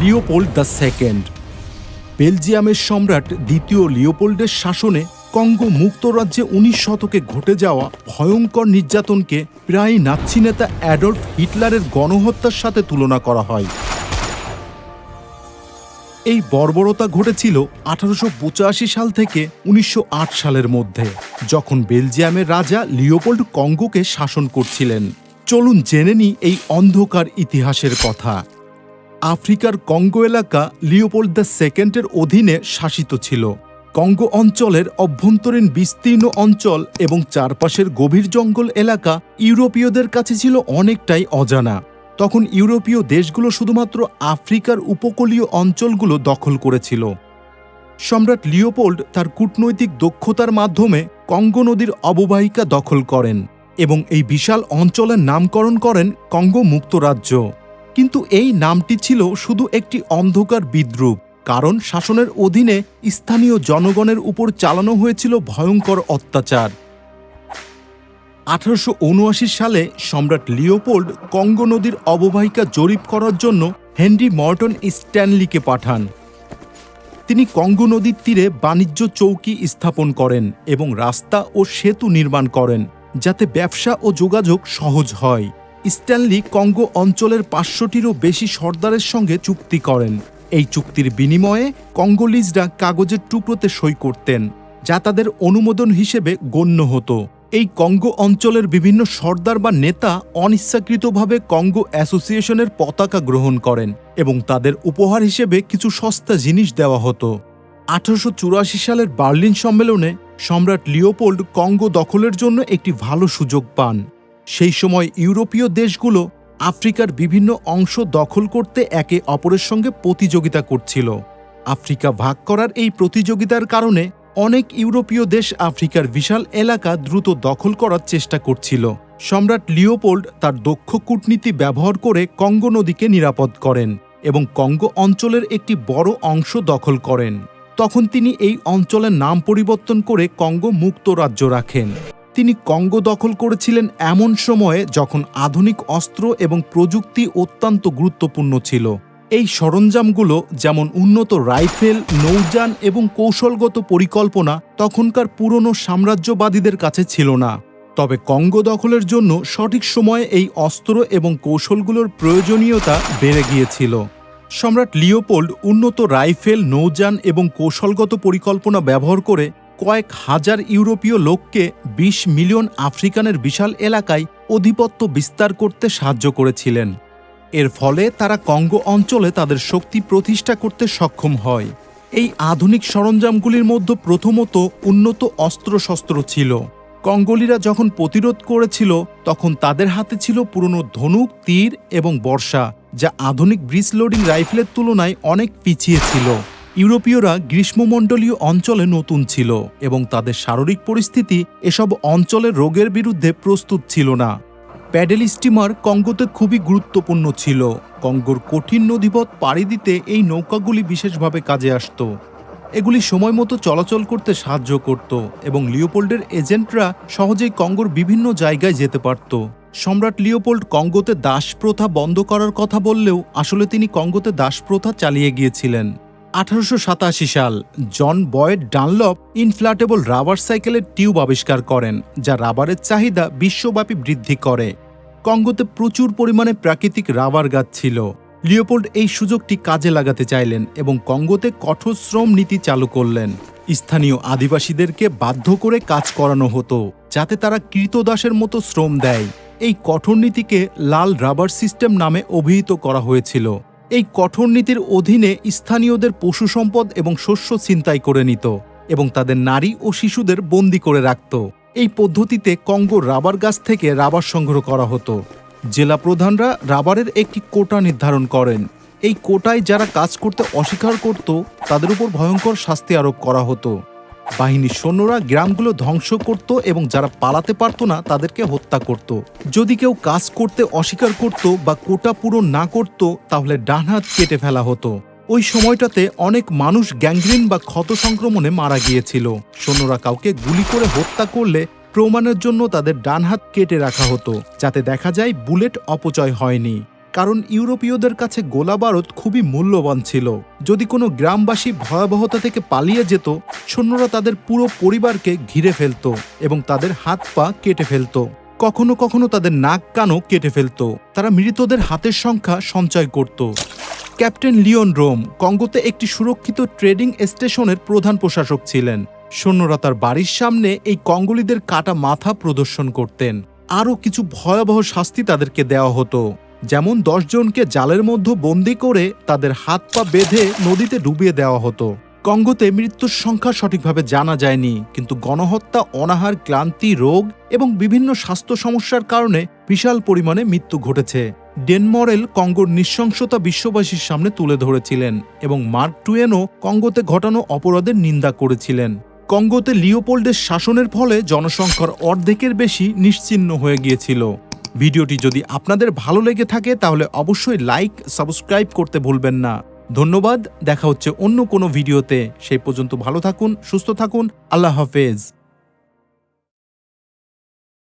Leopold the second. বেলজিয়ামের সম্রাট দ্বিতীয় লিওপোল্ডের শাসনে কঙ্গো মুক্ত রাজ্যে 19 শতকে ঘটে যাওয়া ভয়ঙ্কর নির্যাতনকে প্রায় নাৎসি নেতা অ্যাডলফ হিটলারের গণহত্যার সাথে তুলনা করা হয়। এই বর্বরতা ঘটেছিল 1885 সাল থেকে 1908 সালের মধ্যে, যখন বেলজিয়ামের রাজা লিওপোল্ড কঙ্গোকে শাসন করছিলেন। চলুন জেনে নিই এই অন্ধকার ইতিহাসের কথা। আফ্রিকার কঙ্গো এলাকা লিওপোল্ড দ্য সেকেন্ডের অধীনে শাসিত ছিল। কঙ্গো অঞ্চলের অভ্যন্তরীণ বিস্তীর্ণ অঞ্চল এবং চারপাশের গভীর জঙ্গল এলাকা ইউরোপীয়দের কাছে ছিল অনেকটাই অজানা। তখন ইউরোপীয় দেশগুলো শুধুমাত্র আফ্রিকার উপকূলীয় অঞ্চলগুলো দখল করেছিল। সম্রাট লিওপোল্ড তার কূটনৈতিক দক্ষতার মাধ্যমে কঙ্গো নদীর অববাহিকা দখল করেন এবং এই বিশাল অঞ্চলের নামকরণ করেন কঙ্গো মুক্ত রাজ্য। কিন্তু এই নামটি ছিল শুধু একটি অন্ধকার বিদ্রূপ, কারণ শাসনের অধীনে স্থানীয় জনগণের উপর চালানো হয়েছিল ভয়ঙ্কর অত্যাচার। 1879 সালে সম্রাট লিওপোল্ড কঙ্গো নদীর অববাহিকা জরিপ করার জন্য হেনরি মর্টন স্ট্যানলিকে পাঠান। তিনি কঙ্গো নদীর তীরে বাণিজ্য চৌকি স্থাপন করেন এবং রাস্তা ও সেতু নির্মাণ করেন, যাতে ব্যবসা ও যোগাযোগ সহজ হয়। স্ট্যানলি কঙ্গো অঞ্চলের 500টিরও বেশি সর্দারের সঙ্গে চুক্তি করেন। এই চুক্তির বিনিময়ে কঙ্গোলিজরা কাগজের টুকরোতে সই করতেন, যা তাদের অনুমোদন হিসেবে গণ্য হতো। এই কঙ্গো অঞ্চলের বিভিন্ন সর্দার বা নেতা অনিচ্ছাকৃতভাবে কঙ্গো অ্যাসোসিয়েশনের পতাকা গ্রহণ করেন এবং তাদের উপহার হিসেবে কিছু সস্তা জিনিস দেওয়া হতো। 1884 সালের বার্লিন সম্মেলনে সম্রাট লিওপোল্ড কঙ্গো দখলের জন্য একটি ভালো সুযোগ পান। সেই সময় ইউরোপীয় দেশগুলো আফ্রিকার বিভিন্ন অংশ দখল করতে একে অপরের সঙ্গে প্রতিযোগিতা করছিল। আফ্রিকা ভাগ করার এই প্রতিযোগিতার কারণে অনেক ইউরোপীয় দেশ আফ্রিকার বিশাল এলাকা দ্রুত দখল করার চেষ্টা করছিল। সম্রাট লিওপোল্ড তার দক্ষ কূটনীতি ব্যবহার করে কঙ্গো নদীকে নিরাপদ করেন এবং কঙ্গো অঞ্চলের একটি বড় অংশ দখল করেন। তখন তিনি এই অঞ্চলের নাম পরিবর্তন করে কঙ্গো মুক্ত রাজ্য রাখেন। তিনি কঙ্গো দখল করেছিলেন এমন সময়ে যখন আধুনিক অস্ত্র এবং প্রযুক্তি অত্যন্ত গুরুত্বপূর্ণ ছিল। এই সরঞ্জামগুলো, যেমন উন্নত রাইফেল, নৌযান এবং কৌশলগত পরিকল্পনা, তখনকার পুরনো সাম্রাজ্যবাদীদের কাছে ছিল না। তবে কঙ্গো দখলের জন্য সঠিক সময়ে এই অস্ত্র এবং কৌশলগুলোর প্রয়োজনীয়তা বেড়ে গিয়েছিল। সম্রাট লিওপোল্ড উন্নত রাইফেল, নৌযান এবং কৌশলগত পরিকল্পনা ব্যবহার করে কয়েক হাজার ইউরোপীয় লোককে 20 মিলিয়ন আফ্রিকানের বিশাল এলাকায় আধিপত্য বিস্তার করতে সাহায্য করেছিলেন। এর ফলে তারা কঙ্গো অঞ্চলে তাদের শক্তি প্রতিষ্ঠা করতে সক্ষম হয়। এই আধুনিক সরঞ্জামগুলির মধ্যে প্রথমত উন্নত অস্ত্রশস্ত্র ছিল। কঙ্গোলিরা যখন প্রতিরোধ করেছিল তখন তাদের হাতে ছিল পুরনো ধনুক, তীর এবং বর্শা, যা আধুনিক ব্রিজ লোডিং রাইফেলের তুলনায় অনেক পিছিয়ে ছিল। ইউরোপীয়রা গ্রীষ্মমণ্ডলীয় অঞ্চলে নতুন ছিল এবং তাদের শারীরিক পরিস্থিতি এসব অঞ্চলের রোগের বিরুদ্ধে প্রস্তুত ছিল না। প্যাডেল স্টিমার কঙ্গোতে খুবই গুরুত্বপূর্ণ ছিল। কঙ্গোর কঠিন নদীপথ পাড়ি দিতে এই নৌকাগুলি বিশেষভাবে কাজে আসত। এগুলি সময়মতো চলাচল করতে সাহায্য করত এবং লিওপোল্ডের এজেন্টরা সহজেই কঙ্গোর বিভিন্ন জায়গায় যেতে পারত। সম্রাট লিওপোল্ড কঙ্গোতে দাসপ্রথা বন্ধ করার কথা বললেও আসলে তিনি কঙ্গোতে দাসপ্রথা চালিয়ে গিয়েছিলেন। 1887 সাল জন বয়েড ডানলপ ইনফ্ল্যাটেবল রাবার সাইকেলের টিউব আবিষ্কার করেন, যা রাবারের চাহিদা বিশ্বব্যাপী বৃদ্ধি করে। কঙ্গোতে প্রচুর পরিমাণে প্রাকৃতিক রাবার গাছ ছিল। লিওপোল্ড এই সুযোগটি কাজে লাগাতে চাইলেন এবং কঙ্গোতে কঠোর শ্রম নীতি চালু করলেন। স্থানীয় আদিবাসীদেরকে বাধ্য করে কাজ করানো হতো, যাতে তারা কৃতদাসের মতো শ্রম দেয়। এই কঠোর নীতিকে লাল রাবার সিস্টেম নামে অভিহিত করা হয়েছিল। এই কঠোর নীতির অধীনে স্থানীয়দের পশু সম্পদ এবং শস্য ছিনতাই করে নিত এবং তাদের নারী ও শিশুদের বন্দী করে রাখত। এই পদ্ধতিতে কঙ্গোর রাবার গাছ থেকে রাবার সংগ্রহ করা হতো। জেলা প্রধানরা রাবারের একটি কোটা নির্ধারণ করেন। এই কোটায় যারা কাজ করতে অস্বীকার করত তাদের উপর ভয়ঙ্কর শাস্তি আরোপ করা হতো। বাহিনীর সৈন্যরা গ্রামগুলো ধ্বংস করত এবং যারা পালাতে পারত না তাদেরকে হত্যা করত। যদি কেউ কাজ করতে অস্বীকার করত বা কোটা পূরণ না করত, তাহলে ডান হাত কেটে ফেলা হতো। ওই সময়টাতে অনেক মানুষ গ্যাংগ্রিন বা ক্ষত সংক্রমণে মারা গিয়েছিল। সৈন্যরা কাউকে গুলি করে হত্যা করলে প্রমাণের জন্য তাদের ডান হাত কেটে রাখা হতো, যাতে দেখা যায় বুলেট অপচয় হয়নি। কারণ ইউরোপীয়দের কাছে গোলাবারুদ খুবই মূল্যবান ছিল। যদি কোনো গ্রামবাসী ভয়াবহতা থেকে পালিয়ে যেত, সৈন্যরা তাদের পুরো পরিবারকে ঘিরে ফেলত এবং তাদের হাত পা কেটে ফেলত। কখনো কখনো তাদের নাক কানও কেটে ফেলত। তারা মৃতদের হাতের সংখ্যা সঞ্চয় করত। ক্যাপ্টেন লিওন রোম কঙ্গোতে একটি সুরক্ষিত ট্রেডিং স্টেশনের প্রধান প্রশাসক ছিলেন। সৈন্যরা তার বাড়ির সামনে এই কঙ্গোলিদের কাটা মাথা প্রদর্শন করতেন। আরও কিছু ভয়াবহ শাস্তি তাদেরকে দেওয়া হতো, যেমন 10 জনকে জালের মধ্যে বন্দি করে তাদের হাত পা বেঁধে নদীতে ডুবিয়ে দেওয়া হতো। কঙ্গোতে মৃত্যুর সংখ্যা সঠিকভাবে জানা যায়নি, কিন্তু গণহত্যা, অনাহার, ক্লান্তি, রোগ এবং বিভিন্ন স্বাস্থ্য সমস্যার কারণে বিশাল পরিমাণে মৃত্যু ঘটেছে। ডেন মরেল কঙ্গোর নৃশংসতা বিশ্ববাসীর সামনে তুলে ধরেছিলেন এবং মার্ক টুয়েনও কঙ্গোতে ঘটানো অপরাধের নিন্দা করেছিলেন। কঙ্গোতে লিওপোল্ডের শাসনের ফলে জনসংখ্যার অর্ধেকের বেশি নিশ্চিহ্ন হয়ে গিয়েছিল। ভিডিওটি যদি আপনাদের ভালো লেগে থাকে তাহলে অবশ্যই লাইক, সাবস্ক্রাইব করতে ভুলবেন না। ধন্যবাদ। দেখা হচ্ছে অন্য কোনো ভিডিওতে। সেই পর্যন্ত ভালো থাকুন, সুস্থ থাকুন। আল্লাহ হাফেজ।